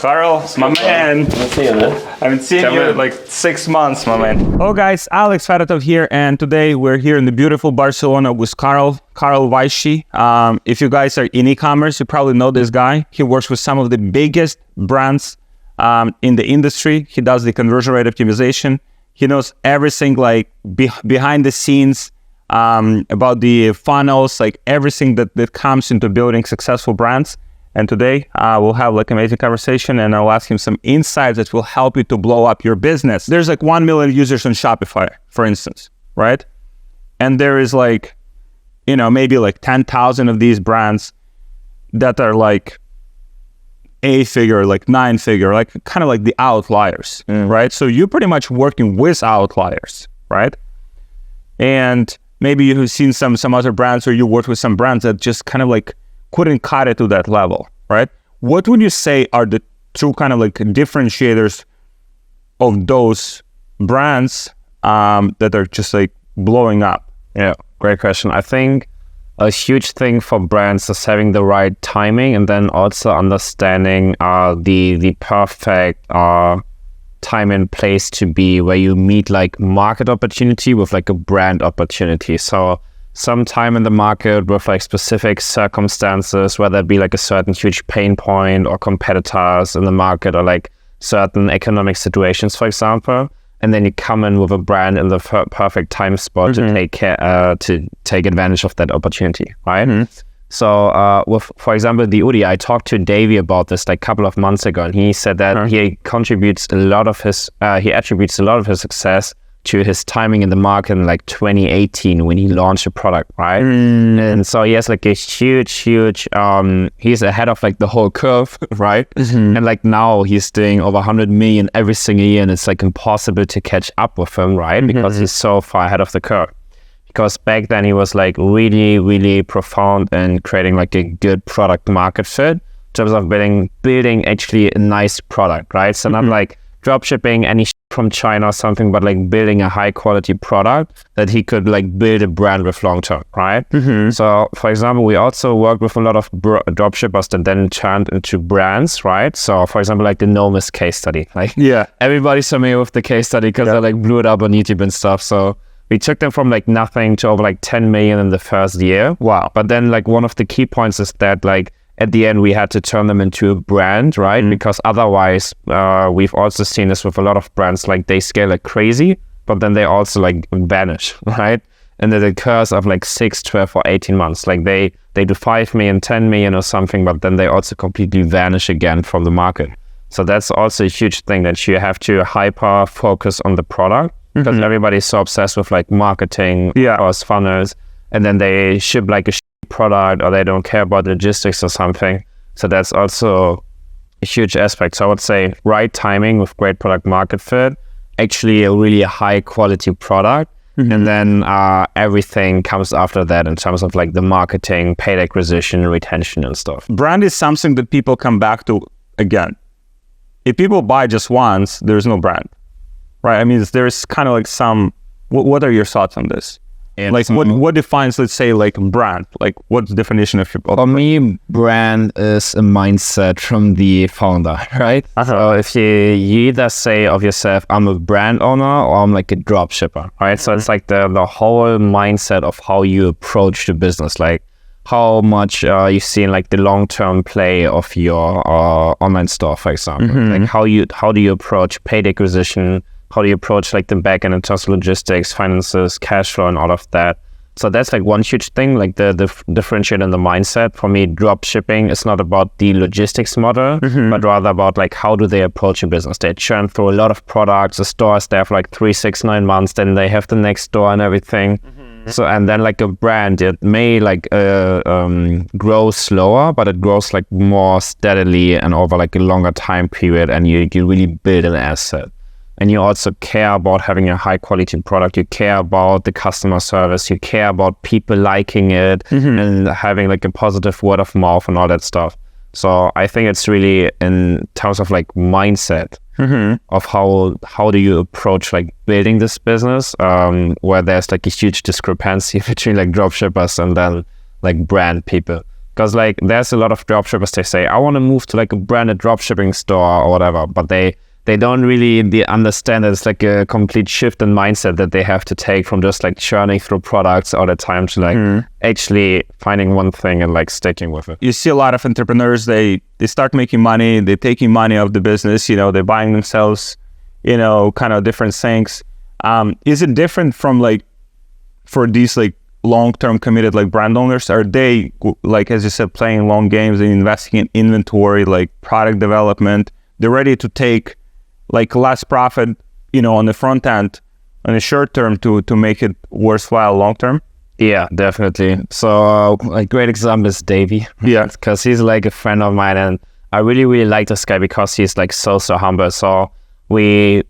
Carl, my man. I haven't seen you in like 6 months, my man. Hello guys, Alex Fedotoff here, and today we're here in the beautiful Barcelona with Carl Weische. If you guys are in e-commerce, you probably know this guy. He works with some of the biggest brands in the industry. He does the conversion rate optimization. He knows everything like behind the scenes about the funnels, like everything that comes into building successful brands. And today we'll have like amazing conversation, and I'll ask him some insights that will help you to blow up your business. There's like 1 million users on Shopify, for instance, right? And there is like, you know, maybe like 10,000 of these brands that are like 8-figure, like 9-figure, like kind of like the outliers, right? So you're pretty much working with outliers, right? And maybe you've seen some other brands, or you worked with some brands that just kind of like couldn't cut it to that level, right? What would you say are the two kind of like differentiators of those brands that are just like blowing up? Yeah, great question. I think a huge thing for brands is having the right timing, and then also understanding the perfect time and place to be where you meet like market opportunity with like a brand opportunity. So some time in the market with like specific circumstances, whether it be like a certain huge pain point or competitors in the market, or like certain economic situations, for example, and then you come in with a brand in the perfect time spot to take advantage of that opportunity, right? So with, for example, the Udi, I talked to Davey about this like a couple of months ago, and he said that he attributes a lot of his success to his timing in the market in like 2018 when he launched a product, right? And so he has like a huge, he's ahead of like the whole curve, right? And like now he's doing over 100 million every single year, and it's like impossible to catch up with him, right? Because he's so far ahead of the curve. Because back then he was like really profound in creating like a good product market fit in terms of building actually a nice product, right? So not like drop shipping any from China or something, but like building a high quality product that he could like build a brand with long term, right? So for example, we also worked with a lot of drop shippers that then turned into brands, right? So for example, like the Nomis case study, like everybody's familiar with the case study because they like blew it up on YouTube and stuff. So we took them from like nothing to over like 10 million in the first year. Wow. But then like one of the key points is that like at the end we had to turn them into a brand, right? Because otherwise we've also seen this with a lot of brands, like they scale like crazy, but then they also like vanish, right? And then the curse of like 6, 12 or 18 months, like they do 5 million, 10 million or something, but then they also completely vanish again from the market. So that's also a huge thing, that you have to hyper focus on the product, because everybody's so obsessed with like marketing or funnels, and then they ship like a product, or they don't care about logistics or something. So that's also a huge aspect. So I would say right timing with great product market fit, actually a really high quality product, and then everything comes after that in terms of like the marketing, paid acquisition, retention and stuff. Brand is something that people come back to again. If people buy just once, there's no brand, right? I mean, there's kind of like some, what are your thoughts on this? Like what defines, let's say, like brand? Like what's the definition of your? For me, brand is a mindset from the founder, right? So if you either say of yourself, I'm a brand owner, or I'm like a drop shipper, right? So it's like the whole mindset of how you approach the business, like how much you see in like the long-term play of your online store, for example. Like how do you approach paid acquisition? How do you approach like the back end in terms of logistics, finances, cash flow, and all of that? So that's like one huge thing, like the differentiate in the mindset. For me, drop shipping is not about the logistics model, but rather about like how do they approach a business. They churn through a lot of products. The stores, they have like 3, 6, 9 months, then they have the next store and everything. So, and then like a brand, it may like grow slower, but it grows like more steadily and over like a longer time period, and you really build an asset. And you also care about having a high quality product. You care about the customer service. You care about people liking it and having like a positive word of mouth and all that stuff. So I think it's really in terms of like mindset of how do you approach like building this business, where there's like a huge discrepancy between like drop shippers and then like brand people. Because like there's a lot of dropshippers, they say, I want to move to like a branded dropshipping store or whatever, but they don't really understand that it's like a complete shift in mindset that they have to take from just like churning through products all the time to like actually finding one thing and like sticking with it. You see a lot of entrepreneurs, they start making money, they're taking money out of the business, you know, they're buying themselves, you know, kind of different things. Is it different from like, for these like long-term committed like brand owners? Are they, like, as you said, playing long games and investing in inventory, like product development? They're ready to take like less profit, you know, on the front end on the short term to make it worthwhile long term? Yeah, definitely. So a great example is Davey. Yeah. Because he's like a friend of mine, and I really, really like this guy because he's like so humble. So we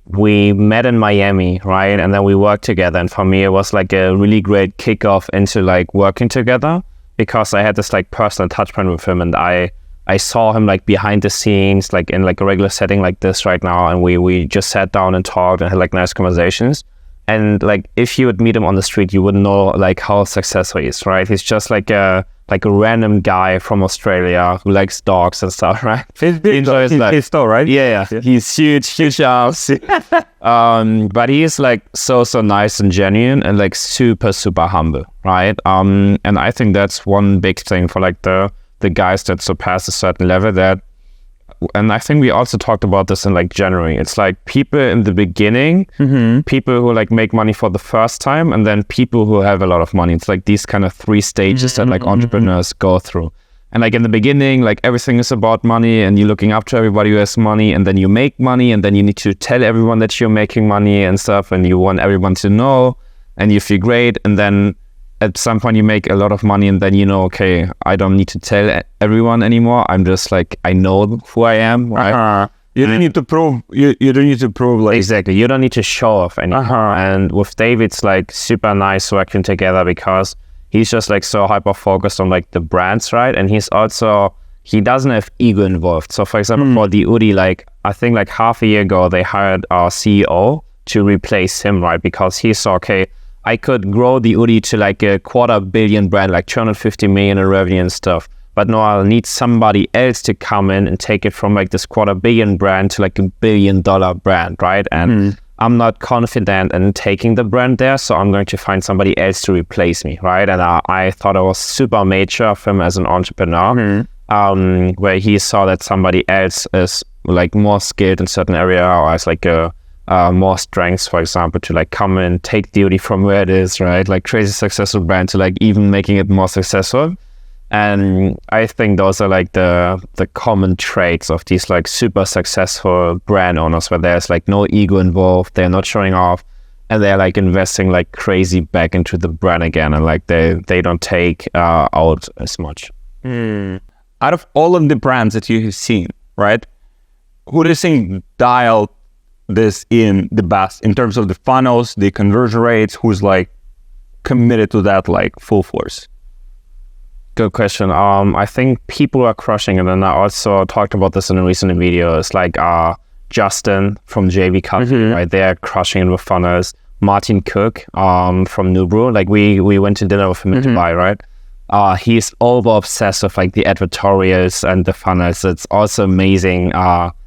met in Miami, right? And then we worked together. And for me, it was like a really great kickoff into like working together, because I had this like personal touch point with him, and I saw him like behind the scenes, like in like a regular setting like this right now. And we just sat down and talked and had like nice conversations. And like, if you would meet him on the street, you wouldn't know like how successful he is, right? He's just like a random guy from Australia who likes dogs and stuff, right? He enjoys life. He's still, right? Yeah. He's huge arms. But he's like so nice and genuine and like super humble, right? And I think that's one big thing for like the guys that surpass a certain level, and I think we also talked about this in like January. It's like people in the beginning, people who like make money for the first time, and then people who have a lot of money. It's like these kind of three stages that like entrepreneurs go through. And like in the beginning, like everything is about money, and you're looking up to everybody who has money, and then you make money, and then you need to tell everyone that you're making money and stuff, and you want everyone to know, and you feel great. And then at some point you make a lot of money, and then you know, okay, I don't need to tell everyone anymore. I'm just like, I know who I am, right? You don't need to prove. You don't need to prove like exactly. You don't need to show off anymore. And with David, it's like super nice working together, because he's just like so hyper focused on like the brands, right? And he doesn't have ego involved. So for example, for the Udi, like I think like half a year ago, they hired our CEO to replace him, right? Because he saw, okay, I could grow the Udi to like a $250 million brand, like 250 million in revenue and stuff. But no, I'll need somebody else to come in and take it from like this $250 million brand to like $1 billion brand, right? And I'm not confident in taking the brand there, so I'm going to find somebody else to replace me, right? And I thought it was super mature of him as an entrepreneur, where he saw that somebody else is like more skilled in certain area, or has like a more strengths, for example, to like come and take Duty from where it is, right? Like crazy successful brand to like even making it more successful. And I think those are like the common traits of these like super successful brand owners, where there's like no ego involved, they're not showing off, and they're like investing like crazy back into the brand again, and like they don't take out as much. Out of all of the brands that you have seen, right, who do you think dialed this in the best in terms of the funnels, the conversion rates? Who's like committed to that like full force? Good question. I think people are crushing it, and I also talked about this in a recent video. It's like Justin from JV Company, right? They're crushing it with funnels. Martin Cook from Nubru, like we went to dinner with him in Dubai, right? He's over obsessed with like the advertorials and the funnels. It's also amazing.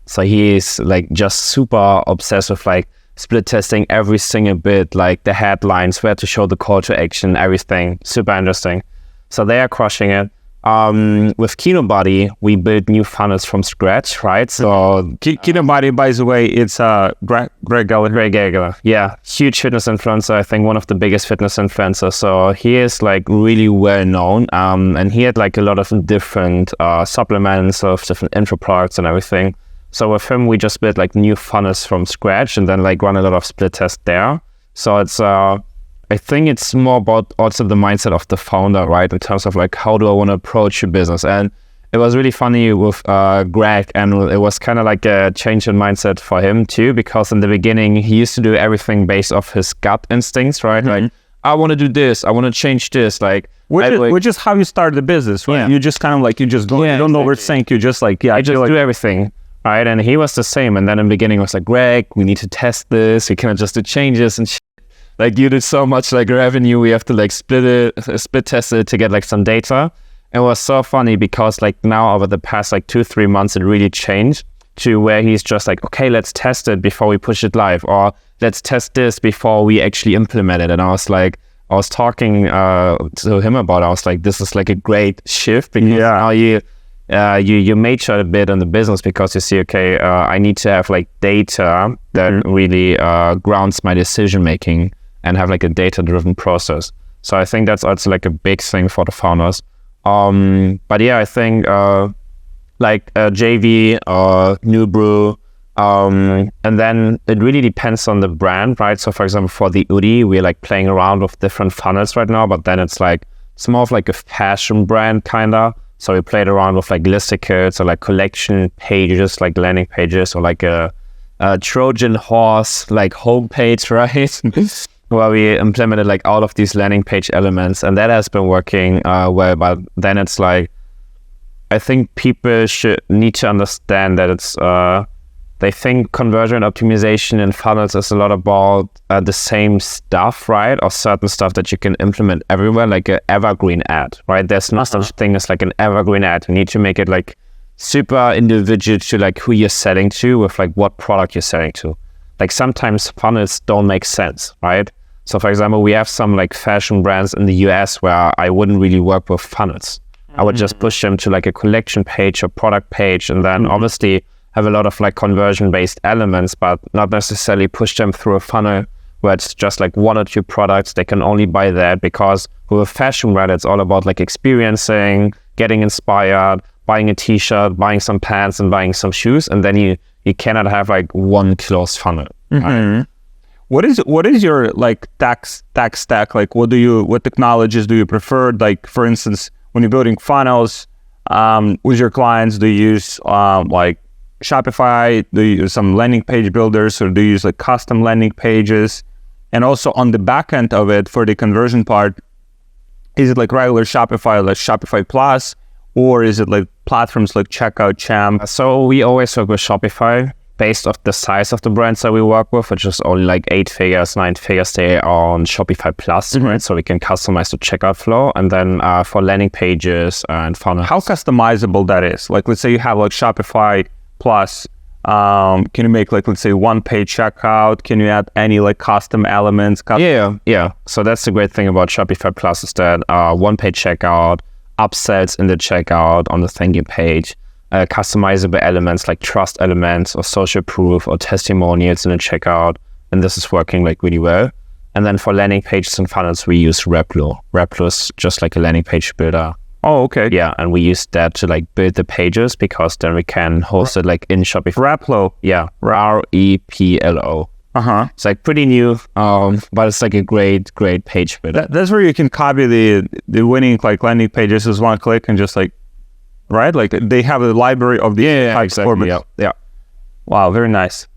So he is like just super obsessed with like split testing every single bit, like the headlines, where to show the call to action, everything. Super interesting. So they are crushing it. With Kinobody, we built new funnels from scratch, right? So Kinobody, by the way, it's Greg Gallagher. Yeah, huge fitness influencer. I think one of the biggest fitness influencers. So he is like really well known, and he had like a lot of different supplements of different info products and everything. So with him, we just built like new funnels from scratch, and then like run a lot of split tests there. So it's I think it's more about also the mindset of the founder, right? In terms of like, how do I want to approach your business? And it was really funny with Greg, and it was kind of like a change in mindset for him too, because in the beginning, he used to do everything based off his gut instincts, right? Like, I want to do this, I want to change this, like, which is how you start the business, right? Yeah. You just kind of like, you just go, you don't overthink, you just like, I just do everything. Right, and he was the same. And then in the beginning, I was like, Greg, we need to test this. We cannot just do changes and shit. Like, you did so much like revenue. We have to like split test it to get like some data. it was so funny because like now over the past like 2-3 months, it really changed to where he's just like, okay, let's test it before we push it live, or let's test this before we actually implement it. And I was talking to him about it. I was like, this is like a great shift because now you mature a bit in the business because you see, okay, I need to have like data that really grounds my decision making and have like a data-driven process. So I think that's also like a big thing for the founders. But yeah, I think like JV or New Brew, and then it really depends on the brand, right? So for example, for the Udi, we're like playing around with different funnels right now, but then it's more of like a fashion brand kinda. So we played around with like listicles or like collection pages, like landing pages, or like a Trojan horse like homepage, right? Where we implemented like all of these landing page elements, and that has been working well. But then it's like, I think people should need to understand that it's they think conversion optimization in funnels is a lot about the same stuff, right? Or certain stuff that you can implement everywhere, like an evergreen ad, right? There's no such thing as like an evergreen ad. You need to make it like super individual to like who you're selling to with like what product you're selling to. Like sometimes funnels don't make sense, right? So for example, we have some like fashion brands in the US where I wouldn't really work with funnels. I would just push them to like a collection page or product page, and then obviously have a lot of like conversion-based elements, but not necessarily push them through a funnel where it's just like 1 or 2 products. They can only buy that, because with a fashion brand, it's all about like experiencing, getting inspired, buying a t-shirt, buying some pants, and buying some shoes. And then you cannot have like one closed funnel. Right? What is your like tech stack? Like what technologies do you prefer? Like for instance, when you're building funnels with your clients, do you use like Shopify? Do you use some landing page builders, or do you use like custom landing pages? And also on the back end of it for the conversion part, is it like regular Shopify, like Shopify Plus, or is it like platforms like Checkout, Champ? So we always work with Shopify based off the size of the brands that we work with, which is only like 8 figures, 9 figures. They are on Shopify Plus, right? So we can customize the checkout flow. And then for landing pages and funnels. How customizable that is? Like let's say you have like Shopify Plus, can you make like, let's say, 1-page checkout? Can you add any like custom elements? Yeah. So that's the great thing about Shopify Plus, is that 1-page checkout, upsells in the checkout on the thank you page, customizable elements like trust elements or social proof or testimonials in the checkout. And this is working like really well. And then for landing pages and funnels, we use Replo. Replo is just like a landing page builder. Oh, okay. Yeah, and we use that to like build the pages, because then we can host it like in Shopify. Replo. Yeah, REPLO. It's like pretty new, but it's like a great page builder. That's where you can copy the winning like landing pages with 1 click and just like, right? Like they have a library of the exactly. Yeah. Wow, very nice.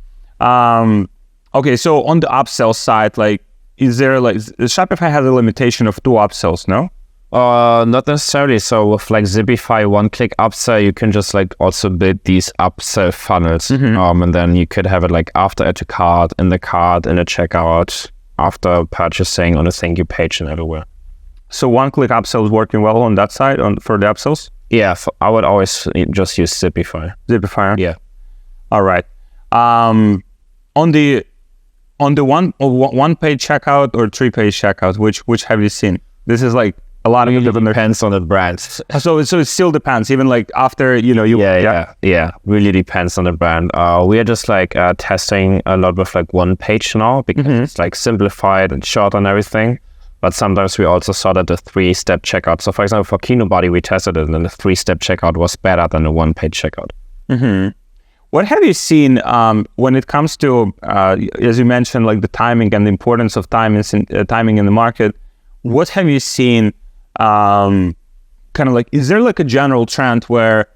Okay, so on the upsell side, like, is there like Shopify has a limitation of 2 upsells? No. Not necessarily. So with like Zipify 1-click upsell, you can just like also build these upsell funnels. And then you could have it like after add to cart, in the checkout, after purchasing, on the thank you page, and everywhere. So 1-click upsell is working well on that side for the upsells? Yeah, I would always just use Zipify. Zipify? Yeah. All right. On the 1-page checkout or 3-page checkout, which have you seen? This is like a lot of it depends on the brands. So it still depends, even like after Yeah, really depends on the brand. We are just like testing a lot with like 1-page now, because it's like simplified and short and everything. But sometimes we also saw that the 3-step checkout. So for example, for Kino Body, we tested it, and the 3-step checkout was better than the 1-page checkout. What have you seen when it comes to, as you mentioned, like the timing and the importance of timing in the market? What have you seen? Kind of like, is there like a general trend where,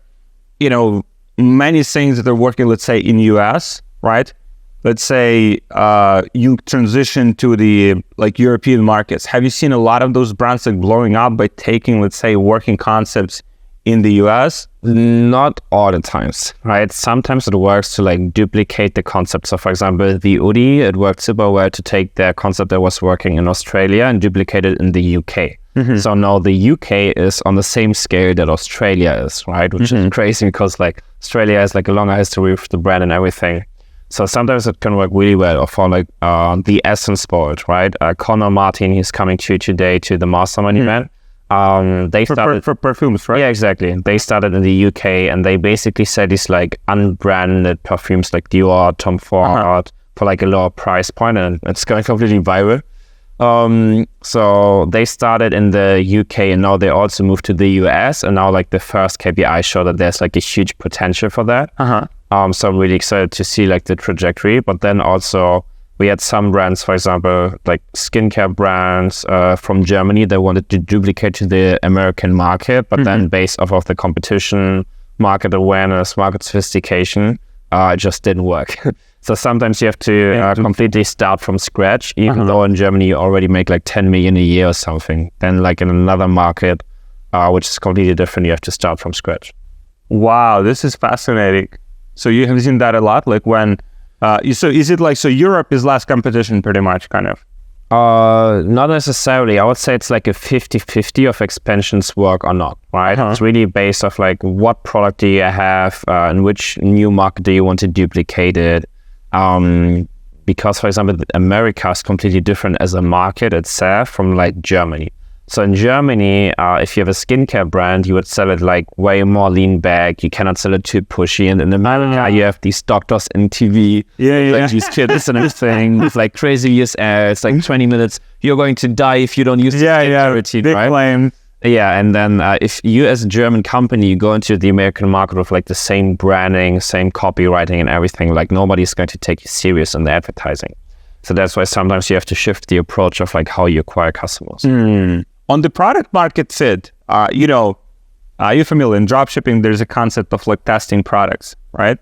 many things that are working, let's say in US, right? Let's say you transition to the like European markets. Have you seen a lot of those brands like blowing up by taking, let's say, working concepts in the US? Not all the times, right? Sometimes it works to like duplicate the concept. So for example, the Udi, it worked super well to take their concept that was working in Australia and duplicate it in the UK. So now the UK is on the same scale that Australia is, right? Which is crazy because like Australia has like a longer history with the brand and everything. So sometimes it can work really well. Or for like the Essence Sport, right? Connor Martin, he's coming to today to the Mastermind event. They started for perfumes, right? Yeah, exactly. They started in the UK and they basically sell these like unbranded perfumes like Dior, Tom Ford for like a lower price point, and it's going completely viral. So they started in the UK and now they also moved to the US, and now like the first KPI show that there's like a huge potential for that. So I'm really excited to see like the trajectory, but then also we had some brands, for example, like skincare brands from Germany that wanted to duplicate to the American market, but then based off of the competition, market awareness, market sophistication, it just didn't work. So sometimes you have to completely start from scratch, even though in Germany you already make like 10 million a year or something. Then like in another market, which is completely different, you have to start from scratch. Wow, this is fascinating. So you have seen that a lot, like when... so is it like, so Europe is less competition pretty much, kind of? Not necessarily. I would say it's like a 50-50 of expansions work or not, right? It's really based off like what product do you have, in which new market do you want to duplicate it? Because for example, America is completely different as a market itself from like Germany. So in Germany, if you have a skincare brand, you would sell it like way more lean back. You cannot sell it too pushy. And in America, you have these doctors in TV, like these kids and everything with like crazy years ads, like 20 minutes. You're going to die if you don't use this routine, big right? claim. Yeah, and then if you as a German company, you go into the American market with like the same branding, same copywriting and everything, like nobody's going to take you serious in the advertising. So that's why sometimes you have to shift the approach of like how you acquire customers. On the product market fit, you're familiar in dropshipping, there's a concept of like testing products, right?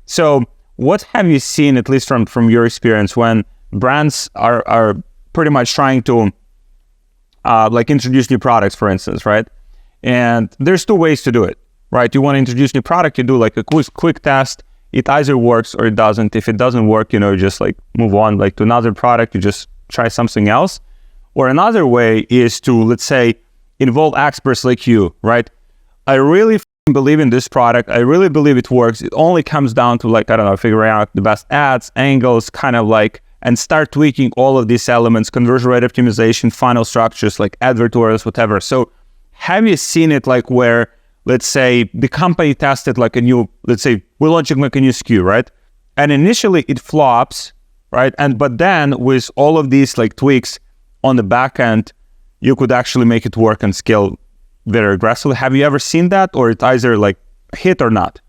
So what have you seen, at least from your experience, when brands are pretty much trying to like introduce new products, for instance, right? And there's two ways to do it, right? You want to introduce new product, you do like a quick test. It either works or it doesn't. If it doesn't work, you just like move on like to another product, you just try something else. Or another way is to, let's say, involve experts like you, right? I really believe in this product. I really believe it works. It only comes down to like, I don't know, figuring out the best ads, angles, kind of like, and start tweaking all of these elements, conversion rate optimization, funnel structures, like advertorials, whatever. So have you seen it like where, let's say, the company tested like a new, let's say, we're launching like a new SKU, right? And initially it flops, right? But then with all of these like tweaks, on the back end, you could actually make it work and scale very aggressively. Have you ever seen that, or it's either like hit or not?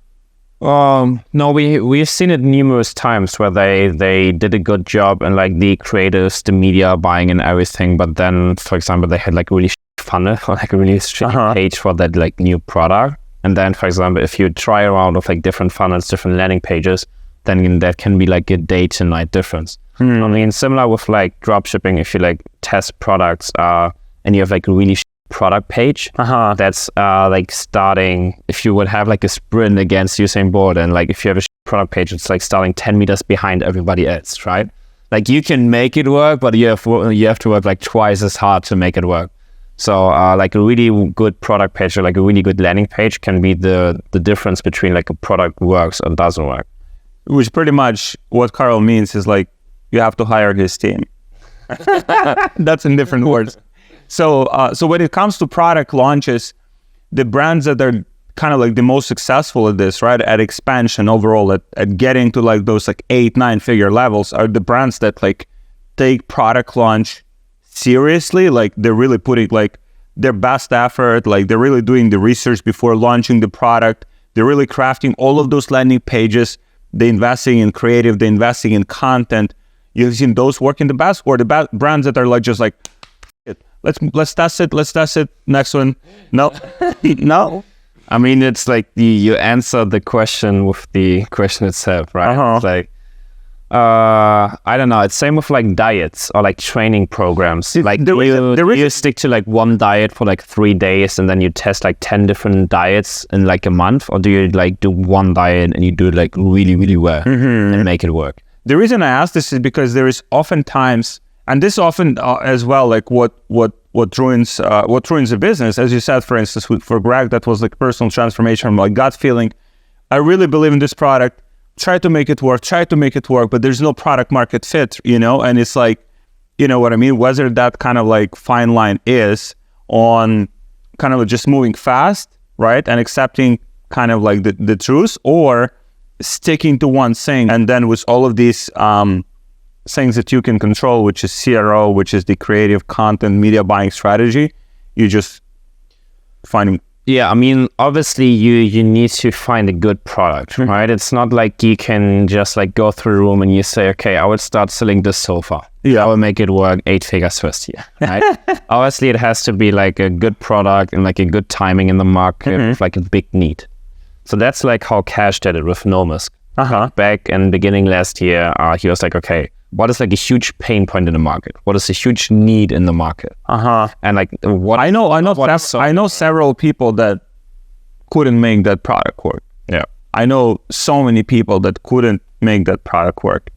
No, we've seen it numerous times where they did a good job and like the creatives, the media buying and everything, but then, for example, they had like really funnel or like a really shitty page for that like new product. And then, for example, if you try around with like different funnels, different landing pages, then that can be like a day to night difference. I mean, similar with like dropshipping, if you like test products and you have like a really product page, that's like starting, if you would have like a sprint against Usain Bolt, and like if you have a product page, it's like starting 10 meters behind everybody else, right? Like you can make it work, but you have to work like twice as hard to make it work. So like a really good product page or like a really good landing page can be the difference between like a product works or doesn't work. Which pretty much what Carl means is like, you have to hire his team. That's in different words. So when it comes to product launches, the brands that are kind of like the most successful at this, right, at expansion overall, at getting to like those like 8-9 figure levels, are the brands that like take product launch seriously. Like they're really putting like their best effort, like they're really doing the research before launching the product. They're really crafting all of those landing pages. They're investing in creative, they're investing in content. You've seen those working the best, or the brands that are like just like, let's test it, next one. No, no. I mean, it's like you answer the question with the question itself, right? It's like, I don't know. It's same with like diets or like training programs. Like you stick to like one diet for like 3 days and then you test like 10 different diets in like a month, or do you like do one diet and you do it like really, really well and make it work? The reason I ask this is because there is oftentimes, and this often as well, like what ruins a business, as you said, for instance, for Greg, that was like personal transformation from like gut feeling. I really believe in this product. Try to make it work, but there's no product market fit, you know? And it's like, you know what I mean? Whether that kind of like fine line is on kind of just moving fast, right? And accepting kind of like the truth, or sticking to one thing. And then with all of these things that you can control, which is CRO, which is the creative content media buying strategy, you just finding. Yeah, I mean, obviously you need to find a good product, right? It's not like you can just like go through a room and you say, okay, I will start selling this sofa. Yeah, I will make it work 8 figures first year, right? Obviously, it has to be like a good product and like a good timing in the market, with like a big need. So that's like how Cash did it with Nomisk. Back in beginning last year, he was like, okay, what is like a huge pain point in the market? What is a huge need in the market? And like what I know several people that couldn't make that product work. Yeah. I know so many people that couldn't make that product work.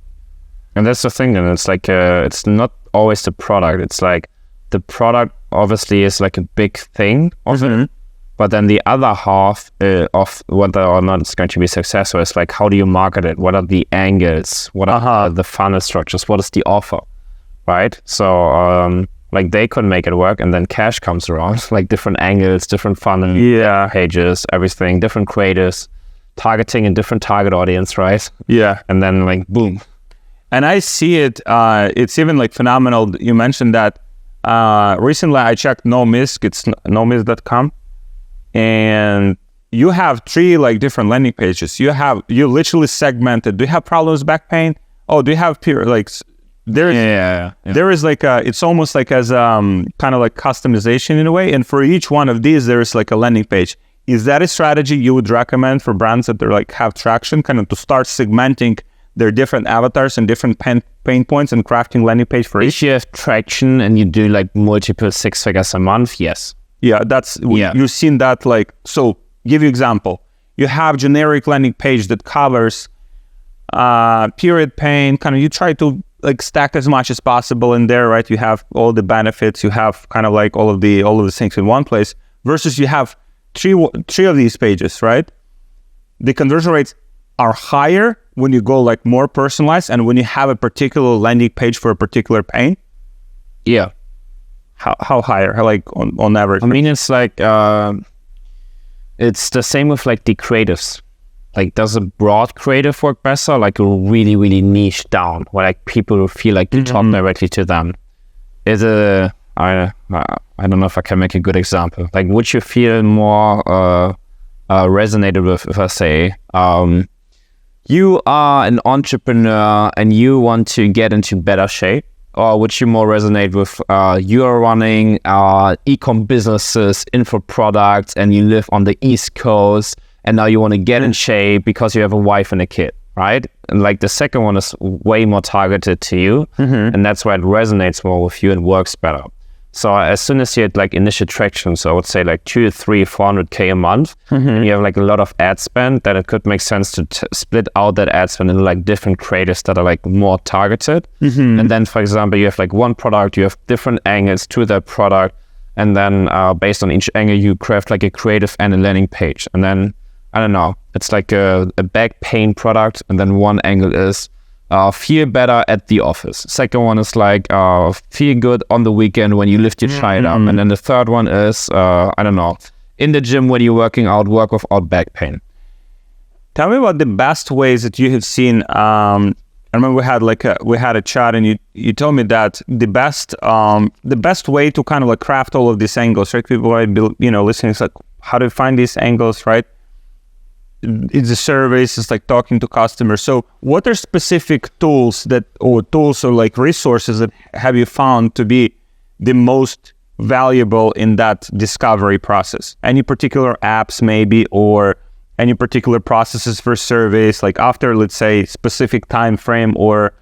And that's the thing, and it's like it's not always the product. It's like the product obviously is like a big thing of it. But then the other half of whether or not it's going to be successful is like, how do you market it? What are the angles? What are the funnel structures? What is the offer, right? So like they couldn't make it work, and then Cash comes around, like different angles, different funnel pages, everything, different creators, targeting a different target audience, right? Yeah. And then like, boom. And I see it, it's even like phenomenal. You mentioned that recently I checked Nomisk, it's nomisk.com. And you have 3 like different landing pages. You literally segmented. Do you have problems with back pain? Oh, do you have there is like it's almost like as kind of like customization in a way. And for each one of these, there is like a landing page. Is that a strategy you would recommend for brands that they're like have traction, kind of to start segmenting their different avatars and different pain points and crafting landing page for each? If you have traction and you do like multiple 6 figures a month, yes. Yeah, you've seen that. Like, so give you example, you have generic landing page that covers period pain, kind of, you try to like stack as much as possible in there, right? You have all the benefits, you have kind of like all of the things in one place, versus you have three of these pages, right? The conversion rates are higher when you go like more personalized and when you have a particular landing page for a particular pain. Yeah. How higher, like on average? I mean, it's like, it's the same with like the creatives. Like, does a broad creative work better? Like a really, really niche down where like people feel like you talk directly to them. Is I don't know if I can make a good example. Like, would you feel more resonated with if I say, you are an entrepreneur and you want to get into better shape? Or would you more resonate with you are running e-com businesses, info products, and you live on the East Coast, and now you want to get in shape because you have a wife and a kid, right? And like the second one is way more targeted to you, and that's why it resonates more with you and works better. So as soon as you had like initial traction, so I would say like 200, 300, 400K a month, and you have like a lot of ad spend, then it could make sense to split out that ad spend into like different creators that are like more targeted. And then, for example, you have like one product, you have different angles to that product, and then based on each angle, you craft like a creative and a landing page. And then, I don't know, it's like a back pain product, and then one angle is feel better at the office. Second one is like feel good on the weekend when you lift your child up. And then the third one is, I don't know, in the gym when you're working out, work without back pain. Tell me about the best ways that you have seen. I remember we had a chat, and you told me that the best way to kind of like craft all of these angles, right? People might be, listening, it's like, how do you find these angles, right? It's a service, it's like talking to customers. So what are specific tools or like resources that have you found to be the most valuable in that discovery process? Any particular apps maybe, or any particular processes for surveys, like after, let's say, specific time frame, or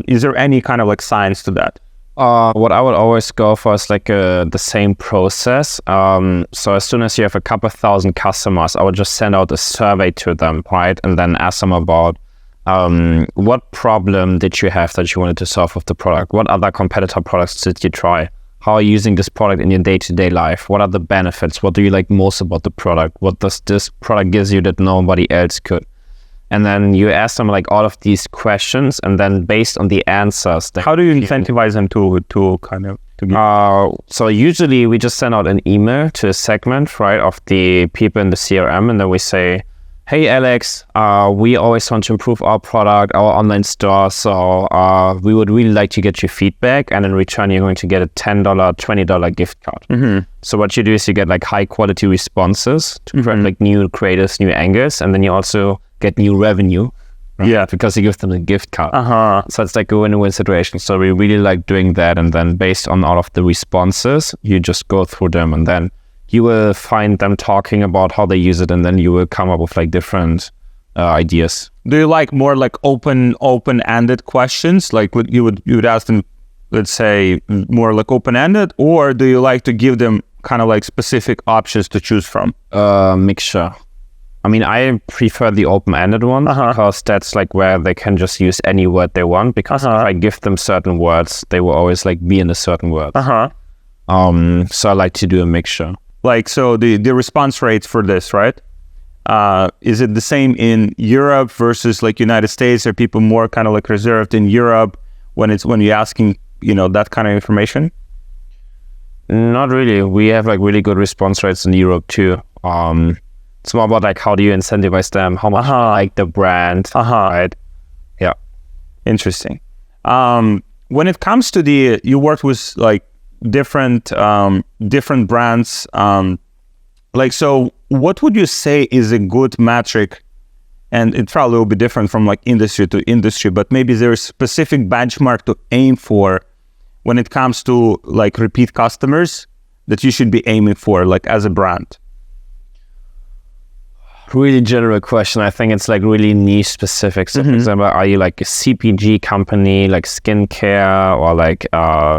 is there any kind of like science to that? What I would always go for is like the same process. So as soon as you have a couple thousand customers, I would just send out a survey to them, right? And then ask them about what problem did you have that you wanted to solve with the product? What other competitor products did you try? How are you using this product in your day-to-day life? What are the benefits? What do you like most about the product? What does this product gives you that nobody else could? And then you ask them like all of these questions, and then based on the answers, how do you incentivize them to kind of to give? So usually we just send out an email to a segment, right, of the people in the CRM, and then we say, hey Alex, we always want to improve our product, our online store, so we would really like to get your feedback, and in return you're going to get a $10, $20 gift card. So what you do is you get like high quality responses to create like new creatives, new angles, and then you also get new revenue, right? Yeah, because you give them a gift card. So it's like a win-win situation. So we really like doing that, and then based on all of the responses, you just go through them, and then you will find them talking about how they use it, and then you will come up with like different ideas. Do you like more like open-ended questions? Like you would ask them, let's say, more like open-ended, or do you like to give them kind of like specific options to choose from? Mixture. I mean, I prefer the open-ended one because that's like where they can just use any word they want, because if I give them certain words, they will always like be in a certain word. So I like to do a mixture. Like, so the response rates for this, right? Is it the same in Europe versus like United States? Are people more kind of like reserved in Europe when you're asking, that kind of information? Not really. We have like really good response rates in Europe too. It's more about like how do you incentivize them, how much like the brand, right? Yeah. Interesting. When it comes to you worked with like different brands, like, so what would you say is a good metric? And it probably will be different from like industry to industry, but maybe there's a specific benchmark to aim for when it comes to like repeat customers that you should be aiming for, like as a brand. Really general question. I think it's like really niche specific. So for example, are you like a CPG company, like skincare, or like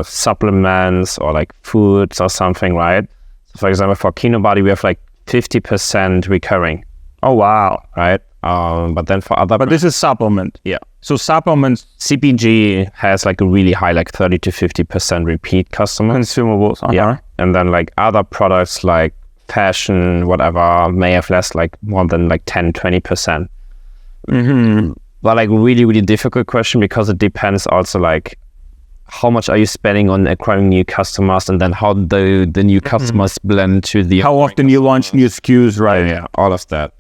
supplements, or like foods or something, right? So for example, for Kinobody, we have like 50% recurring. Oh, wow. Right? But then for other... But this is supplement. Yeah. So supplements... CPG has like a really high, like 30 to 50% repeat customers. Consumables. Yeah. And then like other products like fashion, whatever, may have less, like more than like 10, 20%. But like really, really difficult question, because it depends also like how much are you spending on acquiring new customers, and then how the new customers blend to the... How often you launch new SKUs, right? Yeah, all of that.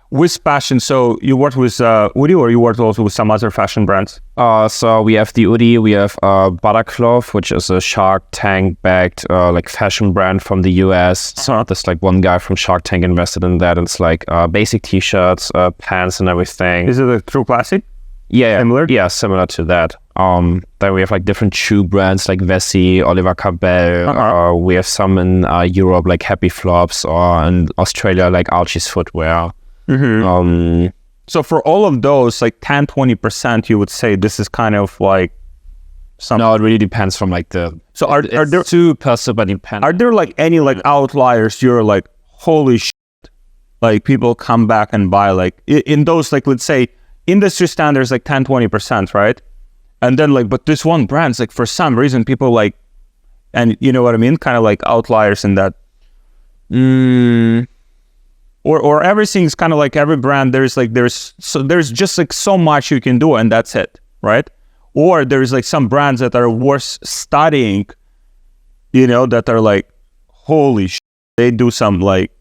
With fashion, so you worked with Udi, or you worked also with some other fashion brands? So we have the Udi, we have Buttercloth, which is a Shark Tank-backed like fashion brand from the US. So there's like one guy from Shark Tank invested in that. It's like basic t-shirts, pants and everything. Is it a true classic? Yeah. Similar? Yeah, similar to that. Then we have like different shoe brands like Vessi, Oliver Cabell. We have some in Europe like Happy Flops, or in Australia like Archie's Footwear. So for all of those, like 10-20%, you would say this is kind of like something? No, it really depends from like the... So are there super dependent. Are there like any like outliers you're like, holy shit, like people come back and buy, like in those, like, let's say industry standards like 10-20%, right? And then like, but this one brand's like, for some reason people like, and you know what I mean, kind of like outliers in that. Or everything's kind of like every brand, there's just like so much you can do, and that's it, right? Or there's like some brands that are worth studying, that are like, holy shit, they do some like,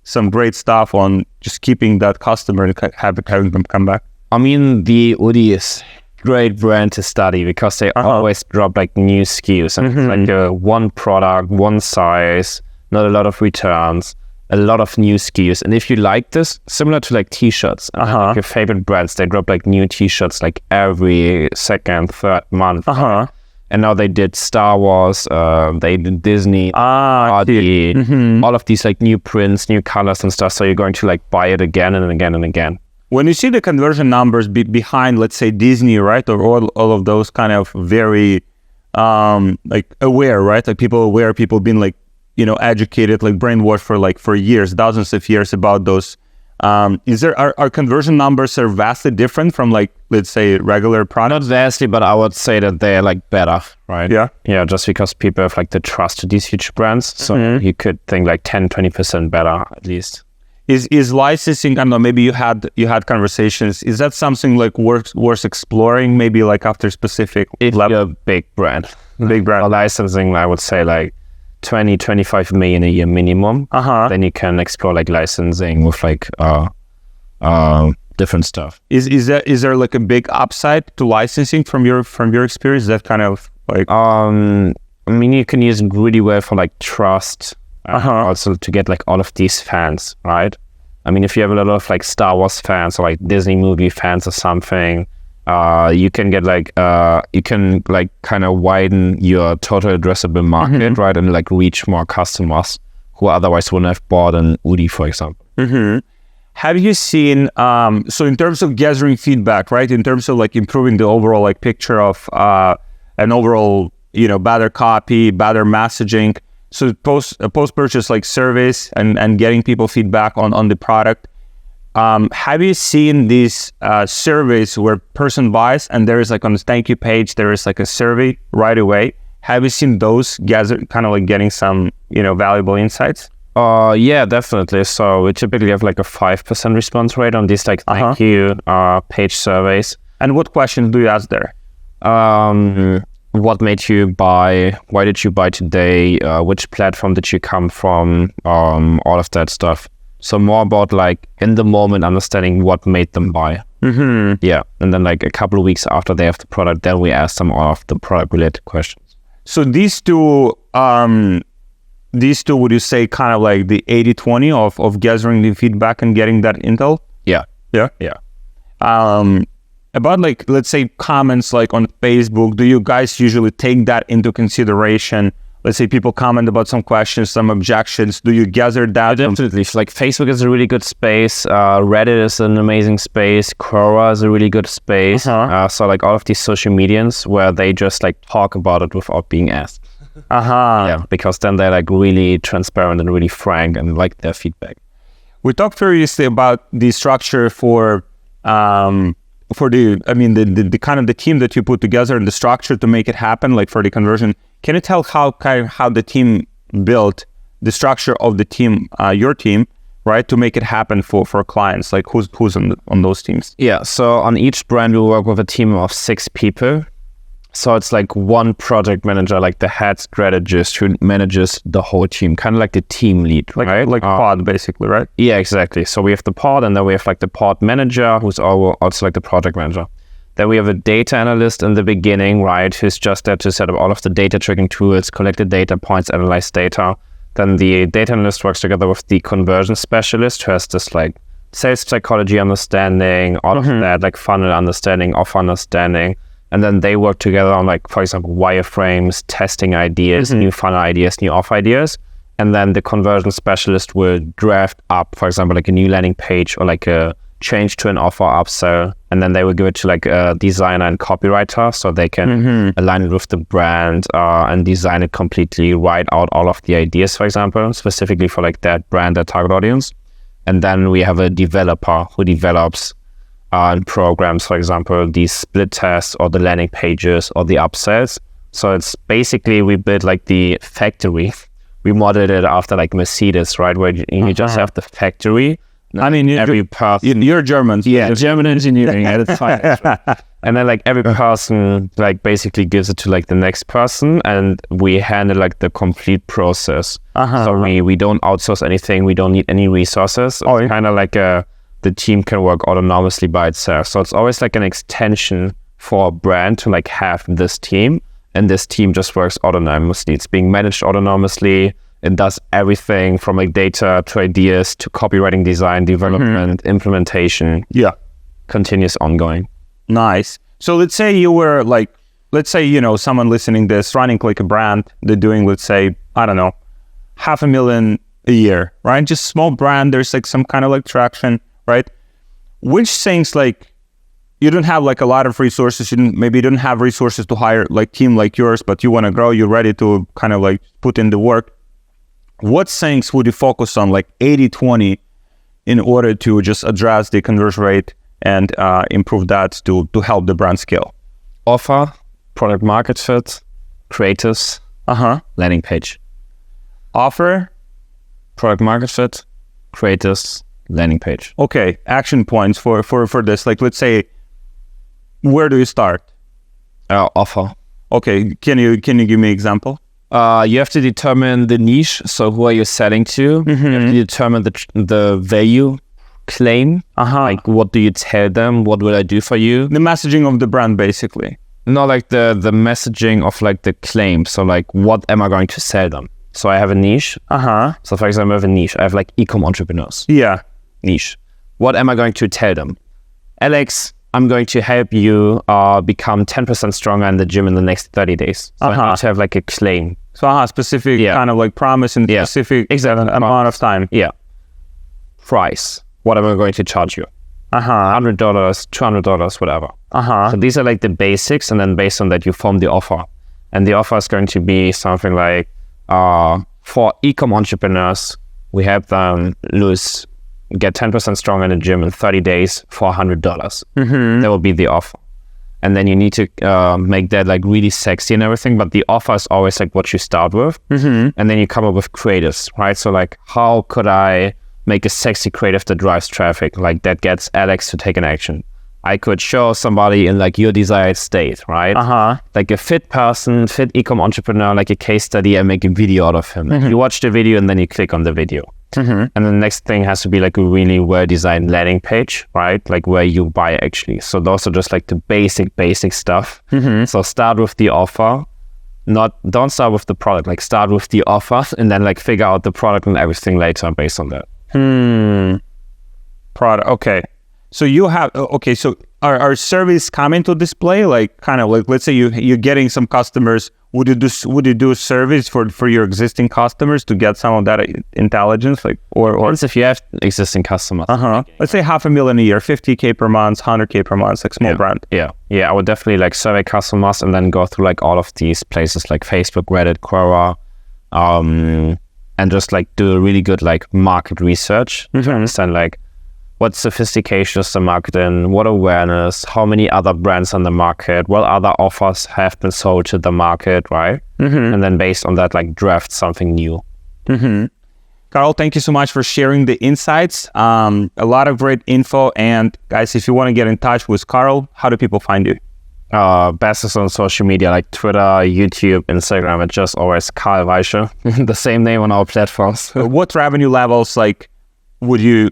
some great stuff on just keeping that customer and having them come back. I mean, the Udi is great brand to study, because they always drop like new SKUs, and it's like one product, one size, not a lot of returns, a lot of new SKUs. And if you like this, similar to like t-shirts, like your favorite brands, they drop like new t-shirts like every second, third month. And now they did Star Wars, they did Disney, all of these like new prints, new colors and stuff. So you're going to like buy it again and again and again. When you see the conversion numbers behind, let's say Disney, right, or all of those kind of very like aware, right, like people aware, people being like, you know, educated, like brainwashed for years, thousands of years about those. Are conversion numbers are vastly different from like, let's say, regular products? Not vastly, but I would say that they're like better, right? Yeah, just because people have like the trust to these huge brands. So you could think like 10-20% better at least. Is licensing, I don't know, maybe you had conversations, is that something like worth exploring, maybe like after specific if level? You're a big brand. Licensing, I would say like 20-25 million a year minimum. Then you can explore like licensing with like different stuff. Is there like a big upside to licensing from your experience? Is that kind of like I mean, you can use it really well for like trust, also to get like all of these fans, right? I mean, if you have a lot of like Star Wars fans or like Disney movie fans or something, you can get like you can like kind of widen your total addressable market, right, and like reach more customers who otherwise wouldn't have bought an Woody, for example. Have you seen so in terms of gathering feedback, right, in terms of like improving the overall like picture of an overall, you know, better copy, better messaging, so post purchase like surveys and getting people feedback on the product? Have you seen these surveys where person buys and there is like on the thank you page, there is like a survey right away? Have you seen those kind of like getting some, you know, valuable insights? Yeah, definitely. So we typically have like a 5% response rate on these like thank you page surveys. And what questions do you ask there? What made you buy? Why did you buy today? Which platform did you come from? All of that stuff. So more about like in the moment understanding what made them buy. Yeah, and then like a couple of weeks after they have the product, then we ask them all of the product related questions. So these two, would you say kind of like the 80-20 of gathering the feedback and getting that intel? Yeah. About like, let's say comments like on Facebook, do you guys usually take that into consideration? Let's say people comment about some questions, some objections. Do you gather that? Definitely. Like Facebook is a really good space. Reddit is an amazing space. Quora is a really good space. So like all of these social medias where they just like talk about it without being asked. Yeah, because then they're like really transparent and really frank and like their feedback. We talked previously about the structure for the kind of the team that you put together and the structure to make it happen, like for the conversion. Can you tell how the team built the structure of the team, your team, right, to make it happen for clients? Like who's on those teams? Yeah, so on each brand we work with a team of 6 people. So it's like one project manager, like the head strategist who manages the whole team, kind of like the team lead, right? Like pod, basically, right? Yeah, exactly. So we have the pod, and then we have like the pod manager, who's also like the project manager. Then we have a data analyst in the beginning, right, who's just there to set up all of the data tracking tools, collect the data points, analyze data. Then the data analyst works together with the conversion specialist, who has this like sales psychology understanding, all of that, like funnel understanding, offer understanding. And then they work together on like, for example, wireframes, testing ideas, new funnel ideas, new off ideas. And then the conversion specialist will draft up, for example, like a new landing page or like a change to an offer upsell. And then they will give it to like a designer and copywriter so they can align it with the brand and design it completely, write out all of the ideas, for example, specifically for like that brand, that target audience. And then we have a developer who develops and programs, for example, these split tests or the landing pages or the upsells. So it's basically we built like the factory. We modeled it after like Mercedes, right? Where you just have the factory. I mean, you're German. Yeah, German engineering at its finest. Right? And then like every person like basically gives it to like the next person, and we handle like the complete process. So we don't outsource anything. We don't need any resources. It's kind of like the team can work autonomously by itself. So it's always like an extension for a brand to like have this team, and this team just works autonomously. It's being managed autonomously. It does everything from like data to ideas to copywriting, design, development, implementation. Yeah. Continuous ongoing. Nice. So let's say you were like let's say, you know, someone listening this, running like a brand, they're doing, let's say, I don't know, $500,000 a year, right? Just small brand, there's like some kind of like traction, right? Which things like, you don't have like a lot of resources, maybe you don't have resources to hire like team like yours, but you want to grow, you're ready to kind of like put in the work. What things would you focus on, like 80-20, in order to just address the conversion rate and improve that to help the brand scale? Offer, product market fit, creatives, landing page. Offer, product market fit, creatives, landing page. Okay, action points for this. Like, let's say, where do you start? Offer. Okay, can you give me an example? You have to determine the niche. So who are you selling to? You have to determine the value claim. Like, what do you tell them? What will I do for you? The messaging of the brand, basically. No, like the messaging of like the claim. So like, what am I going to sell them? So I have a niche. So for example, I have a niche. I have like e-com entrepreneurs. Yeah. Niche. What am I going to tell them? Alex, I'm going to help you become 10% stronger in the gym in the next 30 days. So I need to have like a claim. So specific kind of like promise and specific amount of time. Yeah. Price. What am I going to charge you? $100, $200, whatever. So these are like the basics, and then based on that you form the offer. And the offer is going to be something like, for e-com entrepreneurs, we help them get 10% stronger in the gym in 30 days for $100. That will be the offer. And then you need to make that like really sexy and everything, but the offer is always like what you start with. And then you come up with creatives, right? So like, how could I make a sexy creative that drives traffic, like that gets Alex to take an action? I could show somebody in like your desired state, right? Like a fit person, fit e-com entrepreneur, like a case study, and make a video out of him. You watch the video and then you click on the video. And the next thing has to be like a really well-designed landing page, right? Like where you buy actually. So those are just like the basic stuff. So start with the offer. Don't start with the product, like start with the offer and then like figure out the product and everything later based on that. Product, okay. So you have, so are surveys coming to display? Like kind of like, let's say you're getting some customers, would you do surveys for your existing customers to get some of that intelligence? Like, or if you have existing customers. Let's say $500,000 a year, 50K per month, 100K per month, like small brand. Yeah, I would definitely like survey customers and then go through like all of these places like Facebook, Reddit, Quora, and just like do a really good like market research to understand like what sophistication is the market in, what awareness, how many other brands on the market, what other offers have been sold to the market, right? And then based on that, like draft something new. Carl, thank you so much for sharing the insights. A lot of great info. And guys, if you want to get in touch with Carl, how do people find you? Best is on social media like Twitter, YouTube, Instagram. It's just always Carl Weische, the same name on our platforms. What revenue levels like would you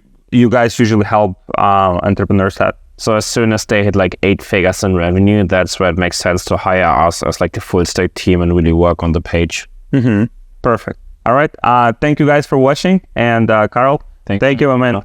guys usually help entrepreneurs at? So as soon as they hit like 8 figures in revenue, that's where it makes sense to hire us as like the full stack team and really work on the page. Perfect. All right. Thank you guys for watching. And Carl, thank you, my man.